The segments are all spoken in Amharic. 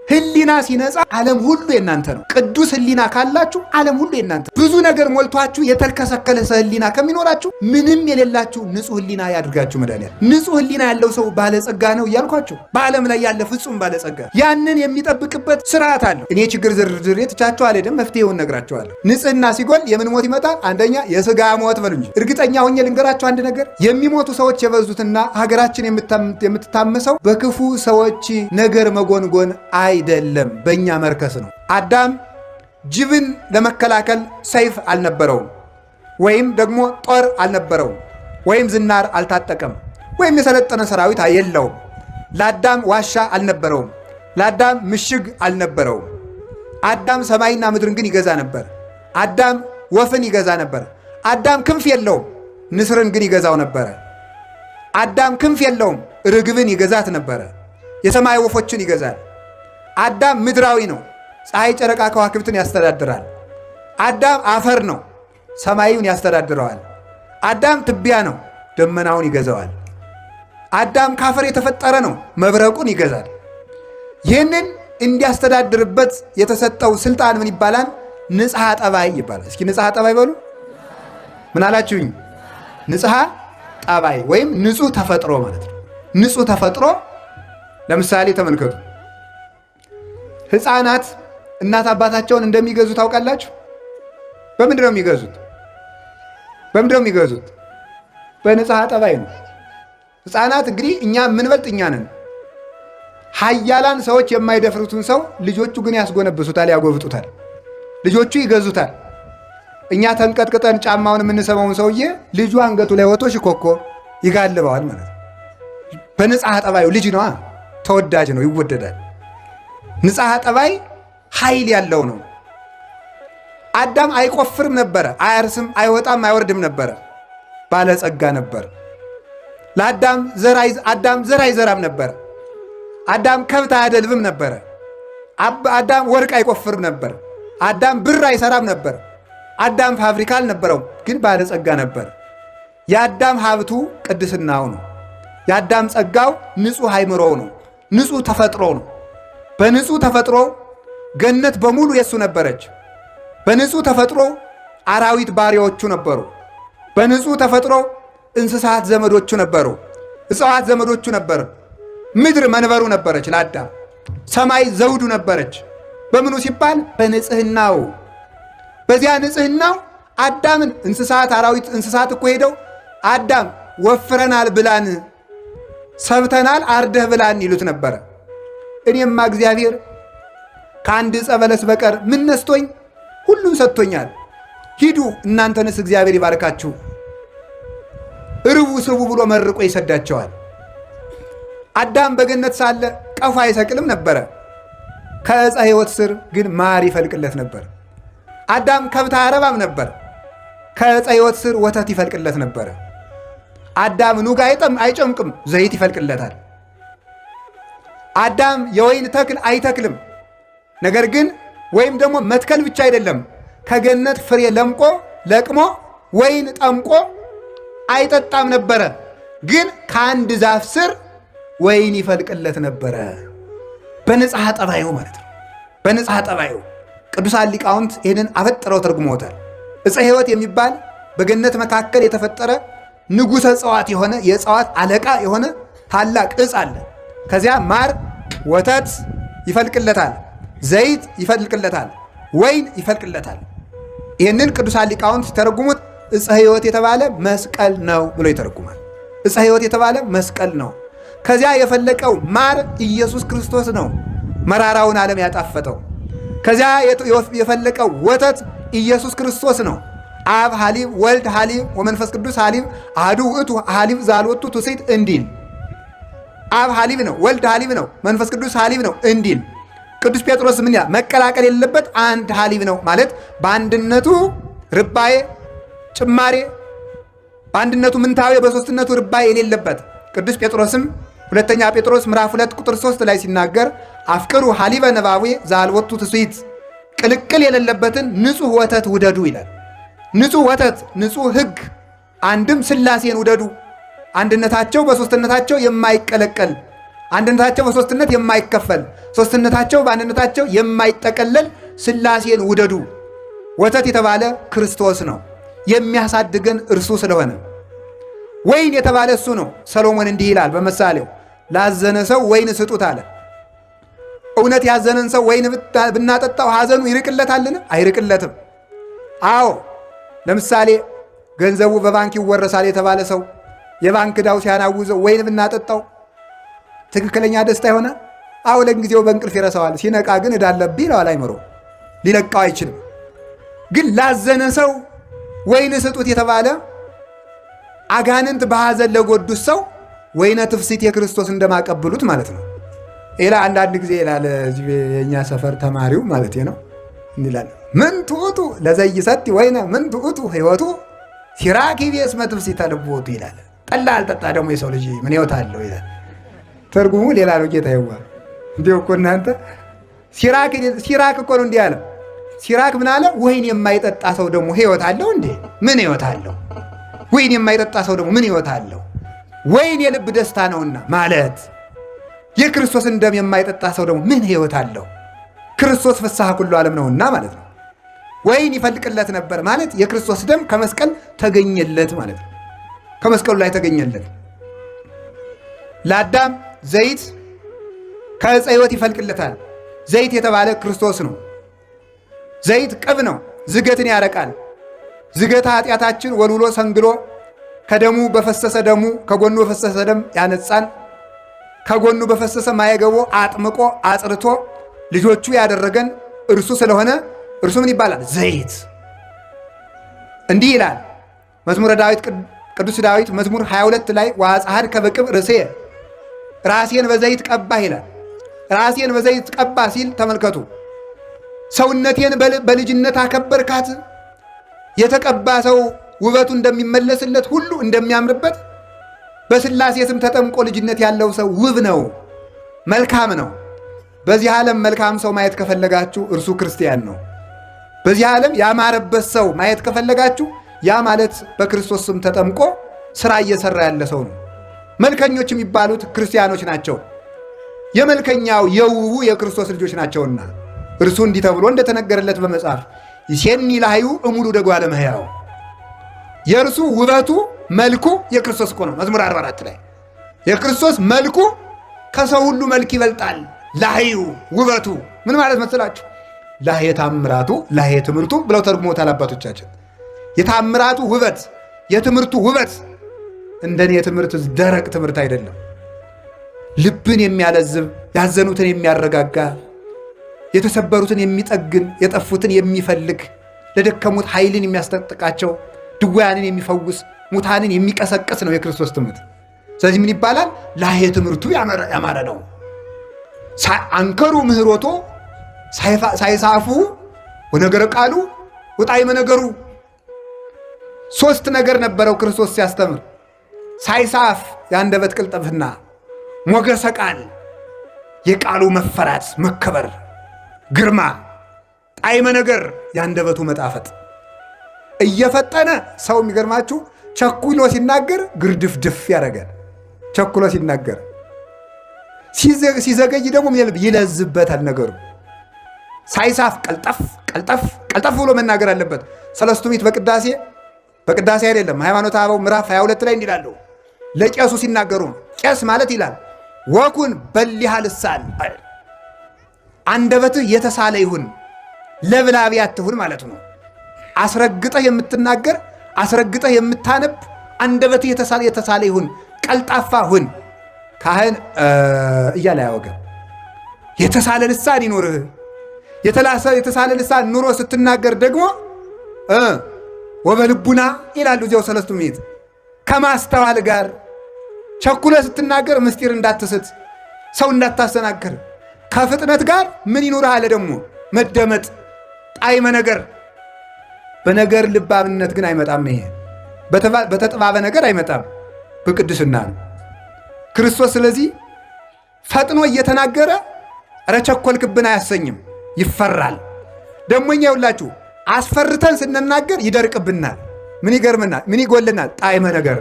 ህሊና ሲነጻ ዓለም ሁሉ የናንተ ነው። ቅዱስ ህሊና ካላችሁ ዓለም ሁሉ የናንተ። ብዙ ነገር ሞልቷችሁ የተልከሰከለ ህሊና ከሚኖራችሁ ምንም የሌላችሁ ንጹህ ህሊና ያድርጋችሁ መድኃኒዓለም። ንጹህ ህሊና ያለው ሰው ባለጸጋ ነው እያልኳችሁ፣ በዓለም ላይ ያለ ፍጹም ባለጸጋ። ያንን የሚጠብቅበት ስርዓት አለው። እኔ ችግር ዝርዝር ትቻችሁ አልሄድም፣ መፍትሄውን ነግራችኋለሁ። ንጽህና ሲጎል የምን ሞት ይመጣል? አንደኛ የስጋ ሞት በሉ እንጂ። እርግጠኛ ሆኜ ልንገራችሁ አንድ ነገር፣ የሚሞቱ ሰዎች የበዙትና ሀገራችን የምትታመሰው በክፉ ሰዎች ነገር መጎንጎን አይደለም፣ በእኛ መርከስ ነው። አዳም ጅብን ለመከላከል ሰይፍ አልነበረውም፣ ወይም ደግሞ ጦር አልነበረውም፣ ወይም ዝናር አልታጠቀም፣ ወይም የሰለጠነ ሰራዊት የለውም። ለአዳም ዋሻ አልነበረውም፣ ለአዳም ምሽግ አልነበረውም። አዳም ሰማይና ምድርን ግን ይገዛ ነበር። አዳም ወፍን ይገዛ ነበር። አዳም ክንፍ የለውም፣ ንስርን ግን ይገዛው ነበረ። አዳም ክንፍ የለውም፣ ርግብን ይገዛት ነበረ። የሰማይ ወፎችን ይገዛል። አዳም ምድራዊ ነው፣ ፀሐይ፣ ጨረቃ፣ ከዋክብትን ያስተዳድራል። አዳም አፈር ነው፣ ሰማዩን ያስተዳድረዋል። አዳም ትቢያ ነው፣ ደመናውን ይገዛዋል። አዳም ካፈር የተፈጠረ ነው፣ መብረቁን ይገዛል። ይህንን እንዲያስተዳድርበት የተሰጠው ስልጣን ምን ይባላል? ንጽሐ ጠባይ ይባላል። እስኪ ንጽሐ ጠባይ በሉ። ምን አላችሁኝ? ንጽሐ ጠባይ ወይም ንጹህ ተፈጥሮ ማለት ነው። ንጹህ ተፈጥሮ ለምሳሌ ተመልከቱ። ሕፃናት እናት አባታቸውን እንደሚገዙ ታውቃላችሁ? በምንድን ነው የሚገዙት? በምንድን ነው የሚገዙት? በንጽሐ ጠባይ ነው። ሕፃናት እንግዲህ እኛ የምንበልጥ እኛ ነን። ኃያላን ሰዎች የማይደፍሩትን ሰው ልጆቹ ግን ያስጎነብሱታል፣ ያጎብጡታል። ልጆቹ ይገዙታል። እኛ ተንቀጥቅጠን ጫማውን የምንሰማውን ሰውዬ ልጁ አንገቱ ላይ ወጥቶ ሽኮኮ ይጋልበዋል ማለት ነው። በንጽሐ ጠባዩ ልጅ ነዋ፣ ተወዳጅ ነው፣ ይወደዳል። ንጽሐ ጠባይ ኃይል ያለው ነው። አዳም አይቆፍርም ነበረ፣ አያርስም፣ አይወጣም፣ አይወርድም ነበረ፣ ባለጸጋ ነበር። ለአዳም አዳም ዘር አይዘራም ነበረ። አዳም ከብት አያደልብም ነበረ። አዳም ወርቅ አይቆፍርም ነበር። አዳም ብር አይሰራም ነበር። አዳም ፋብሪካ አልነበረውም፣ ግን ባለጸጋ ነበር። የአዳም ሀብቱ ቅድስናው ነው። የአዳም ጸጋው ንጹሕ አይምሮው ነው፣ ንጹሕ ተፈጥሮ ነው። በንጹሕ ተፈጥሮ ገነት በሙሉ የሱ ነበረች። በንጹሕ ተፈጥሮ አራዊት ባሪያዎቹ ነበሩ። በንጹሕ ተፈጥሮ እንስሳት ዘመዶቹ ነበሩ፣ እጽዋት ዘመዶቹ ነበሩ። ምድር መንበሩ ነበረች ለአዳም። ሰማይ ዘውዱ ነበረች። በምኑ ሲባል በንጽህናው። በዚያ ንጽህናው አዳምን እንስሳት አራዊት እንስሳት እኮ ሄደው አዳም ወፍረናል ብላን፣ ሰብተናል አርደህ ብላን ይሉት ነበረ። እኔማ እግዚአብሔር ከአንድ ዕፀ በለስ በቀር ምን ነስቶኝ? ሁሉም ሰጥቶኛል። ሂዱ እናንተንስ እግዚአብሔር ይባርካችሁ፣ እርቡ ስቡ ብሎ መርቆ ይሰዳቸዋል። አዳም በገነት ሳለ ቀፎ አይሰቅልም ነበረ። ከዕፀ ሕይወት ስር ግን ማር ይፈልቅለት ነበር። አዳም ከብት አያረባም ነበር። ከዕፀ ሕይወት ስር ወተት ይፈልቅለት ነበረ። አዳም ኑግ አይጨምቅም፣ ዘይት ይፈልቅለታል። አዳም የወይን ተክል አይተክልም። ነገር ግን ወይም ደግሞ መትከል ብቻ አይደለም፣ ከገነት ፍሬ ለቅሞ ወይን ጠምቆ አይጠጣም ነበረ። ግን ከአንድ ዛፍ ስር ወይን ይፈልቅለት ነበረ። በንጽሐ ጠባዩ ማለት ነው። በንጽሐ ጠባዩ ቅዱሳን ሊቃውንት ይህንን አበጥረው ተርጉመውታል። ዕፀ ሕይወት የሚባል በገነት መካከል የተፈጠረ ንጉሠ እጽዋት የሆነ የእጽዋት አለቃ የሆነ ታላቅ ዕፅ አለ። ከዚያ ማር ወተት ይፈልቅለታል፣ ዘይት ይፈልቅለታል፣ ወይን ይፈልቅለታል። ይህንን ቅዱሳን ሊቃውንት ሲተረጉሙት ዕፀ ሕይወት የተባለ መስቀል ነው ብሎ ይተረጉማል። ዕፀ ሕይወት የተባለ መስቀል ነው። ከዚያ የፈለቀው ማር ኢየሱስ ክርስቶስ ነው፣ መራራውን ዓለም ያጣፈጠው። ከዚያ የፈለቀው ወተት ኢየሱስ ክርስቶስ ነው። አብ ሐሊብ፣ ወልድ ሐሊብ፣ ወመንፈስ ቅዱስ ሐሊብ፣ አሐዱ ውእቱ ሐሊብ ዘአልቦቱ ትውስት እንዲል። አብ ሐሊብ ነው፣ ወልድ ሐሊብ ነው፣ መንፈስ ቅዱስ ሐሊብ ነው እንዲል። ቅዱስ ጴጥሮስ ምን መቀላቀል የሌለበት አንድ ሐሊብ ነው ማለት በአንድነቱ ርባዬ ጭማሬ፣ በአንድነቱ ምንታዌ በሦስትነቱ ርባዬ የሌለበት። ቅዱስ ጴጥሮስም ሁለተኛ ጴጥሮስ ምዕራፍ 2 ቁጥር 3 ላይ ሲናገር አፍቅሩ ሐሊበ ነባዌ ዘአልቦቱ ትውስት፣ ቅልቅል የሌለበትን ንጹሕ ወተት ውደዱ ይላል። ንጹሕ ወተት፣ ንጹሕ ሕግ፣ አንድም ሥላሴን ውደዱ። አንድነታቸው በሦስትነታቸው የማይቀለቀል አንድነታቸው በሶስትነት የማይከፈል ሶስትነታቸው በአንድነታቸው የማይጠቀለል ሥላሴን ውደዱ። ወተት የተባለ ክርስቶስ ነው፣ የሚያሳድገን እርሱ ስለሆነ። ወይን የተባለ እሱ ነው። ሰሎሞን እንዲህ ይላል በምሳሌው ላዘነ ሰው ወይን ስጡት አለ። እውነት ያዘነን ሰው ወይን ብናጠጣው ሐዘኑ ይርቅለታልን? አይርቅለትም። አዎ ለምሳሌ ገንዘቡ በባንክ ይወረሳል የተባለ ሰው የባንክ ዕዳው ሲያናውዘው ወይን ብናጠጣው ትክክለኛ ደስታ ይሆናል? አዎ ለጊዜው በእንቅልፍ ይረሳዋል። ሲነቃ ግን ዕዳ አለብኝ ይለዋል። አይምሮ ሊለቃው አይችልም። ግን ላዘነ ሰው ወይን ስጡት የተባለ አጋንንት በሐዘን ለጎዱት ሰው ወይነ ትፍሲት የክርስቶስ እንደማቀብሉት ማለት ነው። ሌላ አንዳንድ ጊዜ ይላል የእኛ ሰፈር ተማሪው ማለት ነው እንላል ምን ትዑቱ ለዘይሰቲ ወይነ ምን ትዑቱ ሕይወቱ ሲራክ እስመ ትፍሲተ ልቦቱ ይላል። ጠላ አልጠጣ ደግሞ የሰው ልጅ ምን ሕይወት አለው ይላል። ትርጉሙ ሌላ ነው። ጌታ ይዋ እንዲሁ እኮ እናንተ ሲራክ እኮ ነው እንዲህ አለ። ሲራክ ምን አለ? ወይን የማይጠጣ ሰው ደግሞ ሕይወት አለው እንዴ? ምን ሕይወት አለው? ወይን የማይጠጣ ሰው ደግሞ ምን ሕይወት አለው? ወይን የልብ ደስታ ነውና ማለት የክርስቶስን ደም የማይጠጣ ሰው ደግሞ ምን ሕይወት አለው? ክርስቶስ ፍስሐ ኩሉ ዓለም ነውና ማለት ነው። ወይን ይፈልቅለት ነበር ማለት የክርስቶስ ደም ከመስቀል ተገኘለት ማለት ነው። ከመስቀሉ ላይ ተገኘለት። ለአዳም ዘይት ከዕፀ ሕይወት ይፈልቅለታል። ዘይት የተባለ ክርስቶስ ነው። ዘይት ቅብ ነው፣ ዝገትን ያረቃል። ዝገተ ኃጢአታችን ወልውሎ ሰንግሎ ከደሙ በፈሰሰ ደሙ ከጎኑ በፈሰሰ ደም ያነጻን፣ ከጎኑ በፈሰሰ ማየገቦ አጥምቆ አጽርቶ ልጆቹ ያደረገን እርሱ ስለሆነ እርሱ ምን ይባላል? ዘይት። እንዲህ ይላል መዝሙረ ዳዊት ቅዱስ ዳዊት መዝሙር 22 ላይ ወአጽሐድከ በቅብ ርእስየ ራሴን በዘይት ቀባህ ይላል። ራሴን በዘይት ቀባ ሲል ተመልከቱ። ሰውነቴን በልጅነት አከበርካት። የተቀባ ሰው ውበቱ እንደሚመለስለት ሁሉ እንደሚያምርበት በሥላሴ ስም ተጠምቆ ልጅነት ያለው ሰው ውብ ነው፣ መልካም ነው። በዚህ ዓለም መልካም ሰው ማየት ከፈለጋችሁ እርሱ ክርስቲያን ነው። በዚህ ዓለም ያማረበት ሰው ማየት ከፈለጋችሁ ያ ማለት በክርስቶስ ስም ተጠምቆ ሥራ እየሠራ ያለ ሰው ነው። መልከኞች የሚባሉት ክርስቲያኖች ናቸው። የመልከኛው የውቡ የክርስቶስ ልጆች ናቸውና እርሱ እንዲህ ተብሎ እንደተነገረለት በመጽሐፍ ይሴኒ ላህዩ እሙሉ ደጓለ እመሕያው የእርሱ ውበቱ መልኩ የክርስቶስ እኮ ነው። መዝሙር 44 ላይ የክርስቶስ መልኩ ከሰው ሁሉ መልክ ይበልጣል። ላህዩ ውበቱ ምን ማለት መስላችሁ? ላህየ ታምራቱ ላህየ ትምህርቱ ብለው ተርጉሞታል አባቶቻችን። የታምራቱ ውበት የትምህርቱ ውበት እንደኔ የትምህርት ደረቅ ትምህርት አይደለም። ልብን የሚያለዝብ ያዘኑትን የሚያረጋጋ የተሰበሩትን የሚጠግን የጠፉትን የሚፈልግ ለደከሙት ኃይልን የሚያስጠጥቃቸው ድውያንን የሚፈውስ ሙታንን የሚቀሰቅስ ነው የክርስቶስ ትምህርት። ስለዚህ ምን ይባላል? ላህየ ትምህርቱ ያማረ ነው። አንከሩ ምህሮቶ ሳይሳፉ ወነገረ ቃሉ ወጣዕመ ነገሩ። ሶስት ነገር ነበረው ክርስቶስ ሲያስተምር፣ ሳይሳፍ የአንደበት ቅልጥፍና፣ ሞገሰ ቃል የቃሉ መፈራት መከበር ግርማ፣ ጣዕመ ነገር የአንደበቱ መጣፈጥ። እየፈጠነ ሰው የሚገርማችሁ ቸኩሎ ሲናገር ግርድፍድፍ ያደርጋል። ቸኩሎ ሲናገር ሲዘገይ ደግሞ ይለዝበታል ነገሩ። ሳይሳፍ ቀልጠፍ ቀልጠፍ ቀልጠፍ ብሎ መናገር አለበት። ሰለስቱ ምዕት በቅዳሴ አይደለም ሃይማኖተ አበው ምዕራፍ 22 ላይ እንዲላሉ ለቄሱ ሲናገሩ ቄስ ማለት ይላል ወኩን በሊሃ ልሳን አንደበትህ የተሳለ ይሁን ለብላቢ አትሁን ማለት ነው። አስረግጠህ የምትናገር አስረግጠህ የምታነብ አንደበትህ የተሳለ ይሁን፣ ቀልጣፋ ሁን። ካህን እያለ ያወገን የተሳለ ልሳን ይኖርህ። የተሳለ ልሳን ኑሮ ስትናገር ደግሞ ወበልቡና ይላሉ እዚያው ሰለስቱ ምዕት ከማስተዋል ጋር ቸኩለ ስትናገር ምስጢር እንዳትስት፣ ሰው እንዳታሰናክር። ከፍጥነት ጋር ምን ይኖርህ አለ ደግሞ መደመጥ፣ ጣዕመ ነገር። በነገር ልባብነት ግን አይመጣም። ይሄ በተጠባበ ነገር አይመጣም፣ በቅድስና ነው ክርስቶስ። ስለዚህ ፈጥኖ እየተናገረ ኧረ ቸኮልክብን አያሰኝም፣ ይፈራል። ደግሞ እኛ ይውላችሁ አስፈርተን ስንናገር ይደርቅብናል። ምን ይገርምናል? ምን ይጎልናል? ጣዕመ ነገር።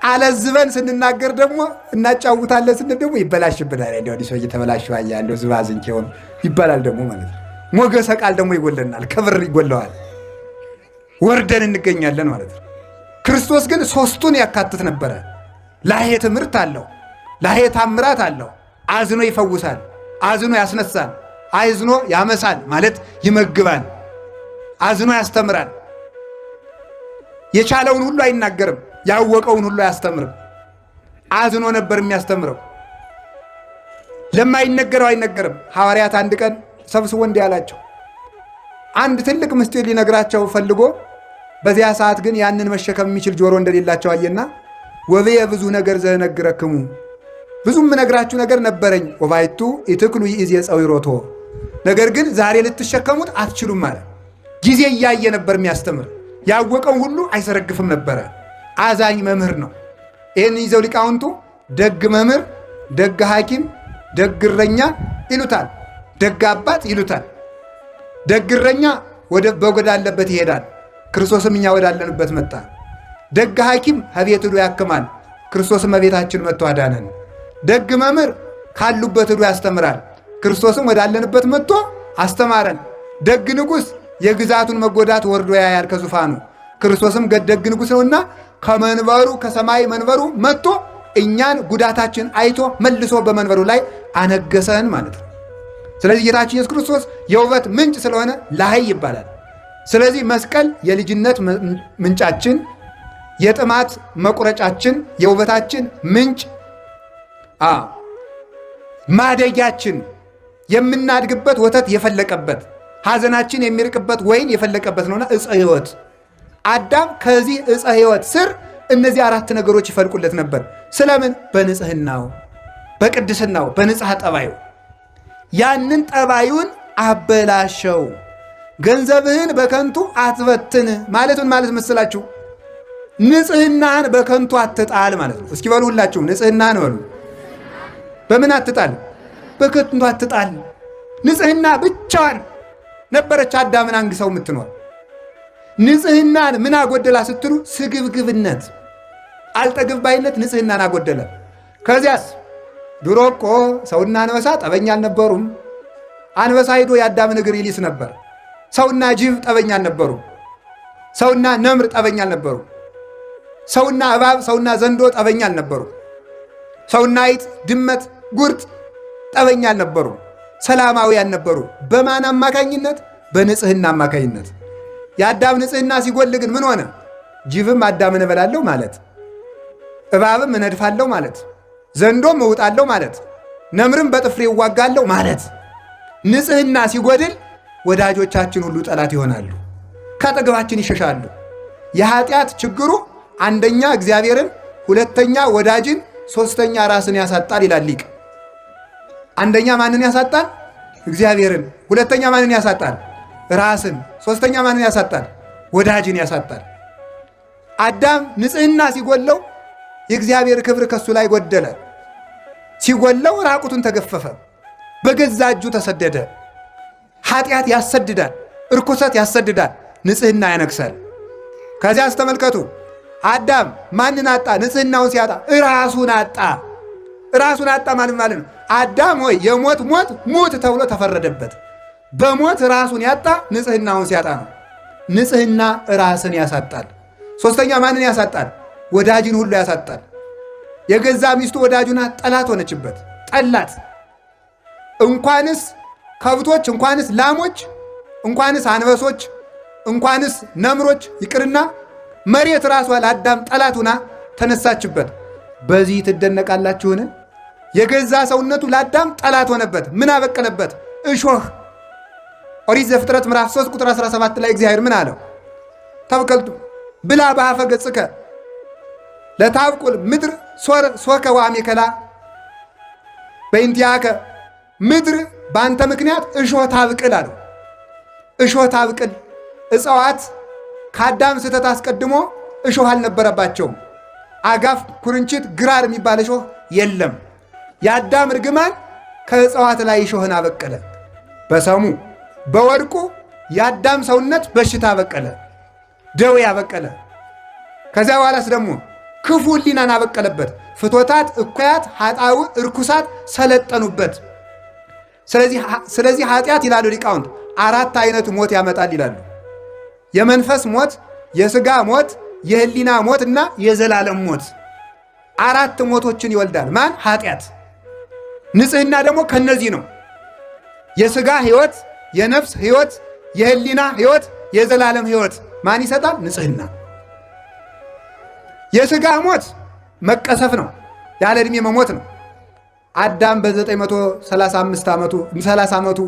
አለዝበን ስንናገር ደግሞ እናጫውታለን ስንል ደግሞ ይበላሽብናል። እንዲህ ሰው እየተበላሸ ያለው ዝባዝንኬ ሆኖ ይባላል ደግሞ ማለት ነው። ሞገሰ ቃል ደግሞ ይጎለናል፣ ክብር ይጎለዋል፣ ወርደን እንገኛለን ማለት ነው። ክርስቶስ ግን ሶስቱን ያካትት ነበረ። ላሄ ትምህርት አለው፣ ላሄ ታምራት አለው። አዝኖ ይፈውሳል፣ አዝኖ ያስነሳል፣ አዝኖ ያመሳል ማለት ይመግባል፣ አዝኖ ያስተምራል። የቻለውን ሁሉ አይናገርም፣ ያወቀውን ሁሉ አያስተምርም። አዝኖ ነበር የሚያስተምረው። ለማይነገረው አይነገርም። ሐዋርያት አንድ ቀን ሰብስቦ እንዲህ አላቸው። አንድ ትልቅ ምስጢር ሊነግራቸው ፈልጎ በዚያ ሰዓት ግን ያንን መሸከም የሚችል ጆሮ እንደሌላቸው አየና ወበየ ብዙ ነገር ዘነግረክሙ፣ ብዙም ነግራችሁ ነገር ነበረኝ። ወባይቱ ኢትክሉ ይእዜ ጸዊሮቶ፣ ነገር ግን ዛሬ ልትሸከሙት አትችሉም ማለት። ጊዜ እያየ ነበር የሚያስተምር። ያወቀው ሁሉ አይሰረግፍም ነበረ። አዛኝ መምህር ነው። ይህን ይዘው ሊቃውንቱ ደግ መምህር፣ ደግ ሐኪም፣ ደግ እረኛ ይሉታል። ደግ አባት ይሉታል። ደግ እረኛ ወዳለበት ይሄዳል። ክርስቶስም እኛ ወዳለንበት መጣ። ደግ ሐኪም ከቤት ሄዶ ያክማል። ክርስቶስም በቤታችን መጥቶ አዳነን። ደግ መምህር ካሉበት ሄዶ ያስተምራል። ክርስቶስም ወዳለንበት መጥቶ አስተማረን። ደግ ንጉሥ የግዛቱን መጎዳት ወርዶ ያያል ከዙፋኑ። ክርስቶስም ደግ ንጉሥ ነውና ከመንበሩ ከሰማይ መንበሩ መጥቶ እኛን ጉዳታችን አይቶ መልሶ በመንበሩ ላይ አነገሰን ማለት ነው። ስለዚህ ጌታችን ኢየሱስ ክርስቶስ የውበት ምንጭ ስለሆነ ላህይ ይባላል። ስለዚህ መስቀል የልጅነት ምንጫችን፣ የጥማት መቁረጫችን፣ የውበታችን ምንጭ፣ ማደጊያችን፣ የምናድግበት ወተት የፈለቀበት፣ ሐዘናችን የሚርቅበት ወይን የፈለቀበት ነውና ዕፀ ሕይወት። አዳም ከዚህ ዕፀ ሕይወት ስር እነዚህ አራት ነገሮች ይፈልቁለት ነበር። ስለምን? በንጽህናው፣ በቅድስናው፣ በንጽሐ ጠባዩ። ያንን ጠባዩን አበላሸው። ገንዘብህን በከንቱ አትበትን ማለቱን ማለት መስላችሁ? ንጽህናህን በከንቱ አትጣል ማለት ነው። እስኪ በሉ ሁላችሁም ንጽህናህን በሉ። በምን አትጣል? በከንቱ አትጣል። ንጽህና ብቻዋን ነበረች አዳምን አንግሰው የምትኖር። ንጽህናን ምን አጎደላ ስትሉ? ስግብግብነት፣ አልጠግብ ባይነት ንጽህናን አጎደለ። ከዚያስ ድሮ እኮ ሰውና አንበሳ ጠበኛ አልነበሩም። አንበሳ ሂዶ የአዳምን እግር ይሊስ ነበር። ሰውና ጅብ ጠበኛ አልነበሩም። ሰውና ነምር ጠበኛ አልነበሩም። ሰውና እባብ፣ ሰውና ዘንዶ ጠበኛ አልነበሩም። ሰውና አይጥ፣ ድመት፣ ጉርጥ ጠበኛ አልነበሩም። ሰላማውያን ነበሩ። በማን አማካኝነት? በንጽህና አማካኝነት። የአዳም ንጽህና ሲጎል ግን ምን ሆነ? ጅብም አዳምን እበላለሁ ማለት፣ እባብም እነድፋለሁ ማለት፣ ዘንዶም እውጣለሁ ማለት፣ ነምርም በጥፍሬ እዋጋለሁ ማለት። ንጽህና ሲጎድል ወዳጆቻችን ሁሉ ጠላት ይሆናሉ፣ ከአጠገባችን ይሸሻሉ። የኃጢአት ችግሩ አንደኛ እግዚአብሔርን፣ ሁለተኛ ወዳጅን፣ ሶስተኛ ራስን ያሳጣል ይላል ሊቅ። አንደኛ ማንን ያሳጣል? እግዚአብሔርን። ሁለተኛ ማንን ያሳጣል? ራስን። ሶስተኛ ማንን ያሳጣል? ወዳጅን ያሳጣል። አዳም ንጽህና ሲጎለው የእግዚአብሔር ክብር ከሱ ላይ ጎደለ። ሲጎለው ራቁቱን ተገፈፈ፣ በገዛ እጁ ተሰደደ። ኃጢአት ያሰድዳል፣ እርኩሰት ያሰድዳል፣ ንጽህና ያነግሳል። ከዚያ አስተመልከቱ፣ አዳም ማንን አጣ? ንጽህናውን ሲያጣ ራሱን አጣ። ራሱን አጣ ማለት ነው። አዳም ሆይ የሞት ሞት ሙት ተብሎ ተፈረደበት። በሞት ራሱን ያጣ ንጽህናውን ሲያጣ ነው። ንጽህና ራስን ያሳጣል። ሶስተኛ ማንን ያሳጣል? ወዳጅን ሁሉ ያሳጣል። የገዛ ሚስቱ ወዳጁና ጠላት ሆነችበት፣ ጠላት። እንኳንስ ከብቶች፣ እንኳንስ ላሞች፣ እንኳንስ አንበሶች፣ እንኳንስ ነምሮች ይቅርና መሬት ራሷ ለአዳም ጠላቱና ተነሳችበት። በዚህ ትደነቃላችሁን? የገዛ ሰውነቱ ለአዳም ጠላት ሆነበት። ምን አበቀለበት? እሾህ። ኦሪት ዘፍጥረት ምዕራፍ 3 ቁጥር 17 ላይ እግዚአብሔር ምን አለው? ተብከልቱ ብላ በአፈ ገጽከ ለታብቁል ምድር ሶከ ወአሜከላ በእንቲአከ፣ ምድር በአንተ ምክንያት እሾህ ታብቅል አለው። እሾህ ታብቅል። እጽዋት ከአዳም ስህተት አስቀድሞ እሾህ አልነበረባቸውም። አጋፍ፣ ኩርንችት፣ ግራር የሚባል እሾህ የለም። የአዳም እርግማን ከእጽዋት ላይ እሾህን አበቀለ። በሰሙ በወድቁ የአዳም ሰውነት በሽታ አበቀለ፣ ደዌ አበቀለ። ከዚያ በኋላስ ደግሞ ክፉ ሕሊናን አበቀለበት። ፍቶታት፣ እኩያት፣ ኃጣው፣ እርኩሳት ሰለጠኑበት። ስለዚህ ኃጢአት ይላሉ ሊቃውንት 4 አይነት ሞት ያመጣል ይላሉ። የመንፈስ ሞት፣ የሥጋ ሞት፣ የሕሊና ሞት እና የዘላለም ሞት 4 ሞቶችን ይወልዳል። ማን? ኃጢአት። ንጽሕና ደግሞ ከነዚህ ነው። የሥጋ ሕይወት፣ የነፍስ ሕይወት፣ የሕሊና ሕይወት፣ የዘላለም ሕይወት ማን ይሰጣል? ንጽሕና። የሥጋ ሞት መቀሰፍ ነው፣ ያለ ዕድሜ መሞት ነው። አዳም በ935 ዓመቱ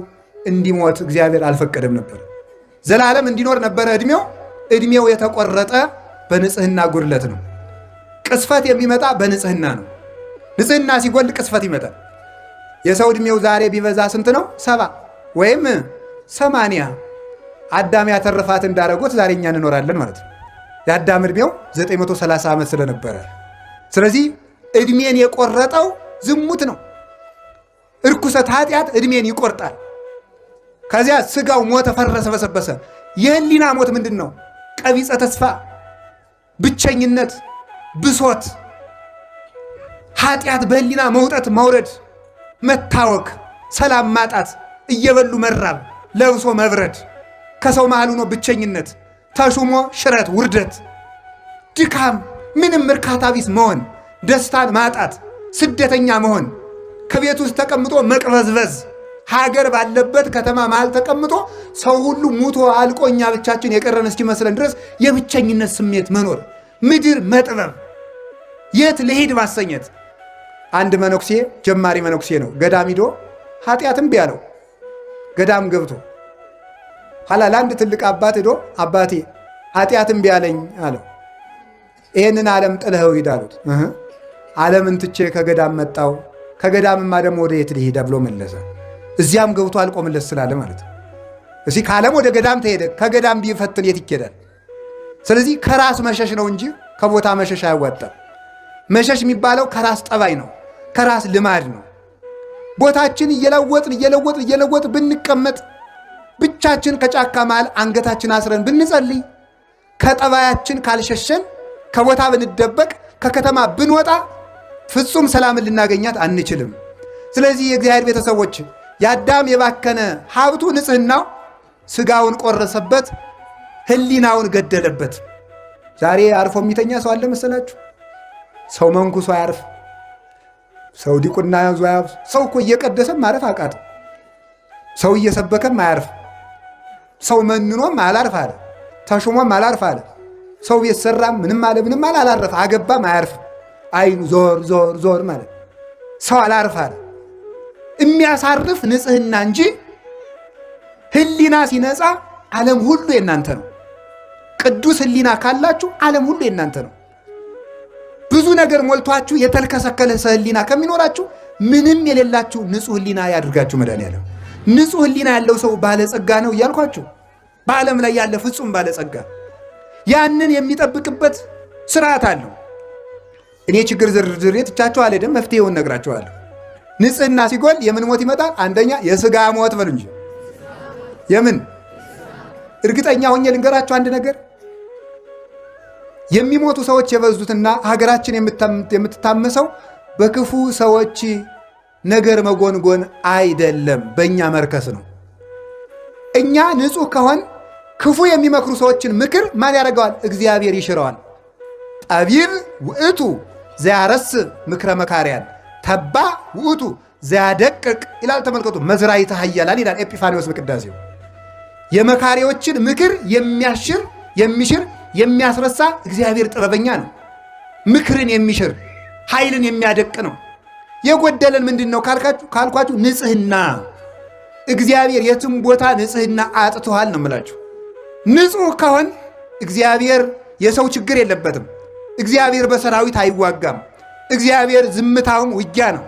እንዲሞት እግዚአብሔር አልፈቀደም ነበር። ዘላለም እንዲኖር ነበረ ዕድሜው የተቆረጠ በንጽሕና ጉድለት ነው። ቅስፈት የሚመጣ በንጽሕና ነው። ንጽሕና ሲጎል ቅስፈት ይመጣል። የሰው ዕድሜው ዛሬ ቢበዛ ስንት ነው? 70 ወይም 80። አዳም ያተረፋት እንዳረጎት ዛሬ እኛ እንኖራለን ማለት ነው። የአዳም ዕድሜው 930 ዓመት ስለነበረ፣ ስለዚህ ዕድሜን የቆረጠው ዝሙት ነው። እርኩሰት፣ ኃጢአት ዕድሜን ይቆርጣል። ከዚያ ሥጋው ሞተ፣ ፈረሰ፣ በሰበሰ። የሕሊና ሞት ምንድን ነው? ቀቢጸ ተስፋ፣ ብቸኝነት፣ ብሶት፣ ኃጢአት በሕሊና መውጠት መውረድ፣ መታወክ፣ ሰላም ማጣት፣ እየበሉ መራብ፣ ለብሶ መብረድ፣ ከሰው መሃል ሆኖ ብቸኝነት፣ ተሹሞ ሽረት፣ ውርደት፣ ድካም፣ ምንም እርካታ ቢስ መሆን፣ ደስታን ማጣት፣ ስደተኛ መሆን፣ ከቤት ውስጥ ተቀምጦ መቅበዝበዝ፣ ሀገር ባለበት ከተማ መሃል ተቀምጦ ሰው ሁሉ ሙቶ አልቆ እኛ ብቻችን የቀረን እስኪመስለን ድረስ የብቸኝነት ስሜት መኖር፣ ምድር መጥበብ፣ የት ልሄድ ማሰኘት። አንድ መነኩሴ ጀማሪ መነኩሴ ነው። ገዳም ሂዶ ኃጢአትም ቢያለው ገዳም ገብቶ ኋላ ለአንድ ትልቅ አባት ሂዶ አባቴ ኃጢአትም ቢያለኝ አለው። ይህንን ዓለም ጥለኸው ሂድ አሉት። ዓለምን ትቼ ከገዳም መጣው፣ ከገዳምማ ደግሞ ወደ የት ልሄድ ብሎ መለሰ። እዚያም ገብቶ አልቆምለት ስላለ ማለት ነው። እዚህ ከዓለም ወደ ገዳም ተሄደ፣ ከገዳም ቢፈትን የት ይኬዳል? ስለዚህ ከራስ መሸሽ ነው እንጂ ከቦታ መሸሽ አያዋጣም። መሸሽ የሚባለው ከራስ ጠባይ ነው፣ ከራስ ልማድ ነው። ቦታችን እየለወጥን ብንቀመጥ፣ ብቻችን ከጫካ መሃል አንገታችን አስረን ብንጸልይ፣ ከጠባያችን ካልሸሸን፣ ከቦታ ብንደበቅ፣ ከከተማ ብንወጣ ፍጹም ሰላምን ልናገኛት አንችልም። ስለዚህ የእግዚአብሔር ቤተሰቦች የአዳም የባከነ ሀብቱ ንጽሕናው ሥጋውን ቆረሰበት፣ ሕሊናውን ገደለበት። ዛሬ አርፎ የሚተኛ ሰው አለ መሰላችሁ? ሰው መንኩሶ አያርፍ፣ ሰው ዲቁና ያዙ አያርፍ። ሰው እኮ እየቀደሰም ማረፍ አቃተው። ሰው እየሰበከም አያርፍ፣ ሰው መንኖም አላርፍ አለ፣ ተሹሞም አላርፍ አለ። ሰው ቤት ሰራም ምንም አለ አላረፍ፣ አገባም አያርፍ። አይኑ ዞር ማለት ሰው አላርፍ አለ። የሚያሳርፍ ንጽሕና እንጂ ሕሊና ሲነጻ ዓለም ሁሉ የእናንተ ነው። ቅዱስ ሕሊና ካላችሁ ዓለም ሁሉ የእናንተ ነው። ብዙ ነገር ሞልቷችሁ የተልከሰከለ ሕሊና ከሚኖራችሁ ምንም የሌላችሁ ንጹሕ ሕሊና ያድርጋችሁ መድኃኒዓለም። ንጹሕ ሕሊና ያለው ሰው ባለጸጋ ነው እያልኳችሁ፣ በዓለም ላይ ያለ ፍጹም ባለጸጋ ያንን የሚጠብቅበት ስርዓት አለው። እኔ ችግር ዝርዝሬ ትቻችሁ አልሄድም፣ መፍትሄውን ነግራችኋለሁ። ንጽሕና ሲጎል የምን ሞት ይመጣል? አንደኛ የሥጋ ሞት በሉ እንጂ የምን እርግጠኛ ሆኜ ልንገራችሁ አንድ ነገር፣ የሚሞቱ ሰዎች የበዙትና ሀገራችን የምትታመሰው በክፉ ሰዎች ነገር መጎንጎን አይደለም፣ በእኛ መርከስ ነው። እኛ ንጹሕ ከሆን ክፉ የሚመክሩ ሰዎችን ምክር ማን ያደርገዋል? እግዚአብሔር ይሽረዋል። ጠቢብ ውእቱ ዘያረስ ምክረ መካሪያን ተባ ውእቱ ዘያደቅቅ ይላል። ተመልከቱ፣ መዝራዕተ ኃያላን ይላል ኤጲፋንዮስ በቅዳሴው። የመካሪዎችን ምክር የሚሽር የሚያስረሳ እግዚአብሔር ጥበበኛ ነው። ምክርን የሚሽር ኃይልን የሚያደቅ ነው። የጎደለን ምንድን ነው ካልኳችሁ ንጽሕና። እግዚአብሔር የትም ቦታ ንጽሕና አጥተዋል ነው የምላችሁ። ንጹሕ ከሆን እግዚአብሔር የሰው ችግር የለበትም። እግዚአብሔር በሰራዊት አይዋጋም። እግዚአብሔር ዝምታውም ውጊያ ነው።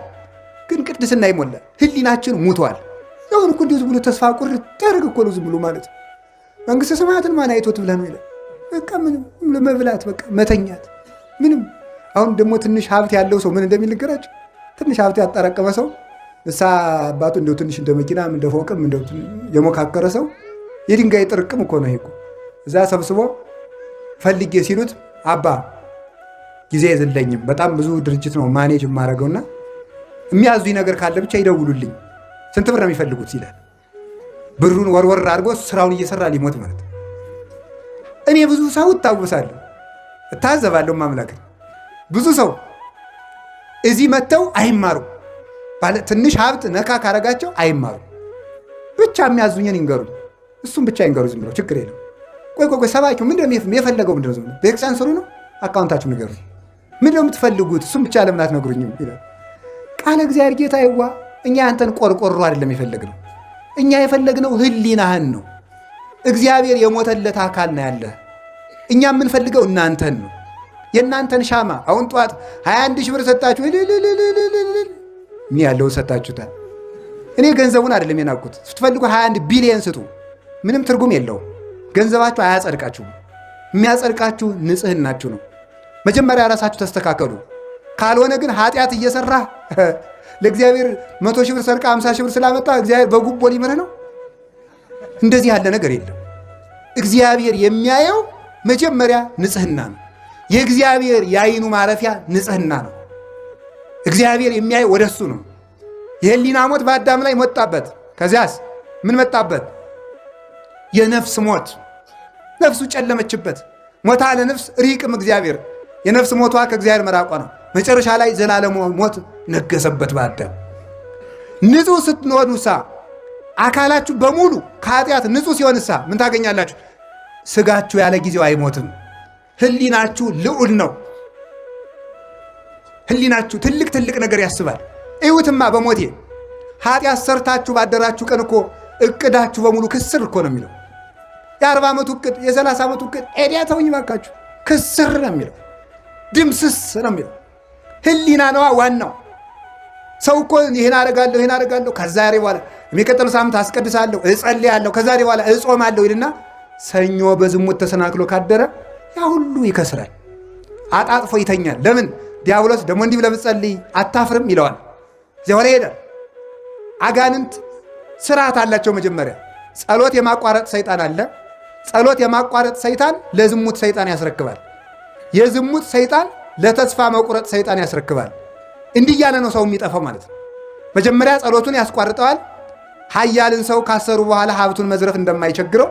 ግን ቅድስና ይሞላል። ሕሊናችን ሙቷል። አሁን እኮ እንደዚህ ብሎ ተስፋ ቁርጥ ያደርግ እኮ ነው ዝም ብሎ ማለት። መንግሥተ ሰማያትን ማን አይቶት ብለህ ነው ይላል። በቃ ምንም ለመብላት በቃ መተኛት ምንም። አሁን ደግሞ ትንሽ ሀብት ያለው ሰው ምን እንደሚነገራቸው፣ ትንሽ ሀብት ያጠራቀመ ሰው እሳ አባቱ እንደው ትንሽ እንደ መኪናም እንደ ፎቅም እንደው የሞካከረ ሰው የድንጋይ ጥርቅም እኮ ነው ይሄ እኮ። እዛ ሰብስቦ ፈልጌ ሲሉት አባ ጊዜ የለኝም። በጣም ብዙ ድርጅት ነው ማኔጅ የማደርገውና የሚያዙኝ ነገር ካለ ብቻ ይደውሉልኝ። ስንት ብር ነው የሚፈልጉት ይላል። ብሩን ወርወር አድርጎ ስራውን እየሰራ ሊሞት ማለት። እኔ ብዙ ሰው እታወሳለሁ፣ እታዘባለሁ። ማምላክ ብዙ ሰው እዚህ መጥተው አይማሩ፣ ትንሽ ሀብት ነካ ካረጋቸው አይማሩ። ብቻ የሚያዙኝን ይንገሩኝ፣ እሱም ብቻ ይንገሩ። ዝም ብለው ችግር የለም። ቆይ ሰባኪው ምንድነው የፈለገው? ምንድነው ቤተክርስቲያን ስሩ ነው? አካውንታችሁ ንገሩ። ምንድነው የምትፈልጉት? እሱም ብቻ ለምን አትነግሩኝም ይላል። ቃለ እግዚአብሔር ጌታ ይዋ እኛ አንተን ቆርቆሮ አይደለም የፈለግነው። እኛ የፈለግነው ህሊናህን ነው። እግዚአብሔር የሞተለት አካል ነው ያለ። እኛ የምንፈልገው እናንተን ነው። የእናንተን ሻማ አሁን ጠዋት 21 ሺህ ብር ሰጣችሁ ምን ያለውን ሰጣችሁታል። እኔ ገንዘቡን አይደለም የናኩት። ስትፈልጉ 21 ቢሊየን ስጡ፣ ምንም ትርጉም የለውም። ገንዘባችሁ አያጸድቃችሁም። የሚያጸድቃችሁ ንጽህናችሁ ነው። መጀመሪያ ራሳችሁ ተስተካከሉ። ካልሆነ ግን ኃጢአት እየሰራ ለእግዚአብሔር 100 ሺህ ብር ሰርቃ 50 ሺህ ብር ስላመጣ እግዚአብሔር በጉቦ ሊምርህ ነው። እንደዚህ ያለ ነገር የለም። እግዚአብሔር የሚያየው መጀመሪያ ንጽህና ነው። የእግዚአብሔር የዓይኑ ማረፊያ ንጽህና ነው። እግዚአብሔር የሚያየው ወደሱ ነው። የህሊና ሞት በአዳም ላይ መጣበት። ከዚያስ ምን መጣበት? የነፍስ ሞት። ነፍሱ ጨለመችበት። ሞታ ለነፍስ ሪቅም እግዚአብሔር። የነፍስ ሞቷ ከእግዚአብሔር መራቋ ነው። መጨረሻ ላይ ዘላለም ሞት ነገሰበት በአዳም። ንጹህ ስትሆኑሳ አካላችሁ በሙሉ ከኃጢአት ንጹህ ሲሆንሳ ምን ታገኛላችሁ? ስጋችሁ ያለ ጊዜው አይሞትም። ህሊናችሁ ልዑል ነው። ህሊናችሁ ትልቅ ነገር ያስባል። እዩትማ በሞቴ ኃጢአት ሰርታችሁ ባደራችሁ ቀን እኮ እቅዳችሁ በሙሉ ክስር እኮ ነው የሚለው። የ40 ዓመቱ እቅድ፣ የ30 ዓመቱ እቅድ ኤዲያ ተውኝ ባካችሁ፣ ክስር ነው የሚለው። ድምስስ ነው የሚለው። ህሊና ነዋ ዋናው። ሰው እኮ ይህን አደርጋለሁ ከዛሬ በኋላ የሚቀጥለው ሳምንት አስቀድሳለሁ፣ እጸልያለሁ፣ ከዛሬ በኋላ እጾማለሁ ይልና ሰኞ በዝሙት ተሰናክሎ ካደረ ያ ሁሉ ይከስራል። አጣጥፎ ይተኛል። ለምን? ዲያብሎስ ደግሞ እንዲህ ብለህ ብትጸልይ አታፍርም ይለዋል። እዚያ ወሬ ሄደ። አጋንንት ስርዓት አላቸው። መጀመሪያ ጸሎት የማቋረጥ ሰይጣን አለ። ጸሎት የማቋረጥ ሰይጣን ለዝሙት ሰይጣን ያስረክባል። የዝሙት ሰይጣን ለተስፋ መቁረጥ ሰይጣን ያስረክባል። እንዲህ እያለ ነው ሰው የሚጠፋው ማለት ነው። መጀመሪያ ጸሎቱን ያስቋርጠዋል። ኃያልን ሰው ካሰሩ በኋላ ሀብቱን መዝረፍ እንደማይቸግረው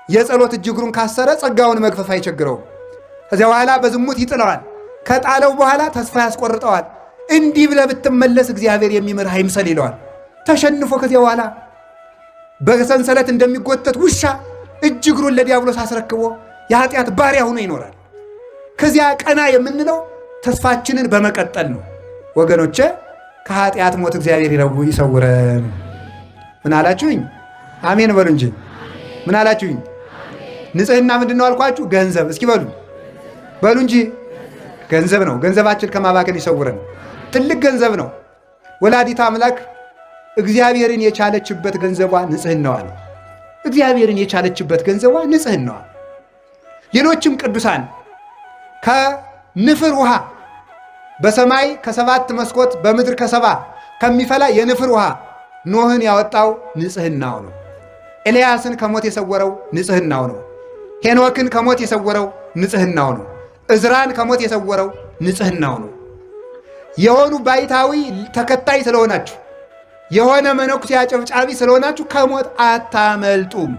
የጸሎት እጅግሩን ካሰረ ጸጋውን መግፈፍ አይቸግረውም። ከዚያ በኋላ በዝሙት ይጥለዋል። ከጣለው በኋላ ተስፋ ያስቆርጠዋል። እንዲህ ብለህ ብትመለስ እግዚአብሔር የሚምርህ አይምሰል ይለዋል። ተሸንፎ ከዚያ በኋላ በሰንሰለት እንደሚጎተት ውሻ እጅግሩን ለዲያብሎስ አስረክቦ የኃጢአት ባሪያ ሆኖ ይኖራል። ከዚያ ቀና የምንለው ተስፋችንን በመቀጠል ነው። ወገኖቼ ከኃጢአት ሞት እግዚአብሔር ይሰውረን። ምን አላችሁኝ? አሜን በሉ እንጂ። ምን አላችሁኝ? ንጽህና ምንድን ነው አልኳችሁ? ገንዘብ። እስኪ በሉ እንጂ። ገንዘብ ነው። ገንዘባችን ከማባከን ይሰውረን። ትልቅ ገንዘብ ነው። ወላዲተ አምላክ እግዚአብሔርን የቻለችበት ገንዘቧ ንጽህናዋ ነው። እግዚአብሔርን የቻለችበት ገንዘቧ ንጽህናዋ። ሌሎችም ቅዱሳን ከንፍር ውሃ በሰማይ ከ7 መስኮት በምድር ከ7 ከሚፈላ የንፍር ውሃ ኖህን ያወጣው ንጽህናው ነው። ኤልያስን ከሞት የሰወረው ንጽህናው ነው። ሄኖክን ከሞት የሰወረው ንጽህናው ነው። እዝራን ከሞት የሰወረው ንጽህናው ነው። የሆኑ ባይታዊ ተከታይ ስለሆናችሁ፣ የሆነ መነኩሴ አጨብጫቢ ስለሆናችሁ ከሞት አታመልጡም።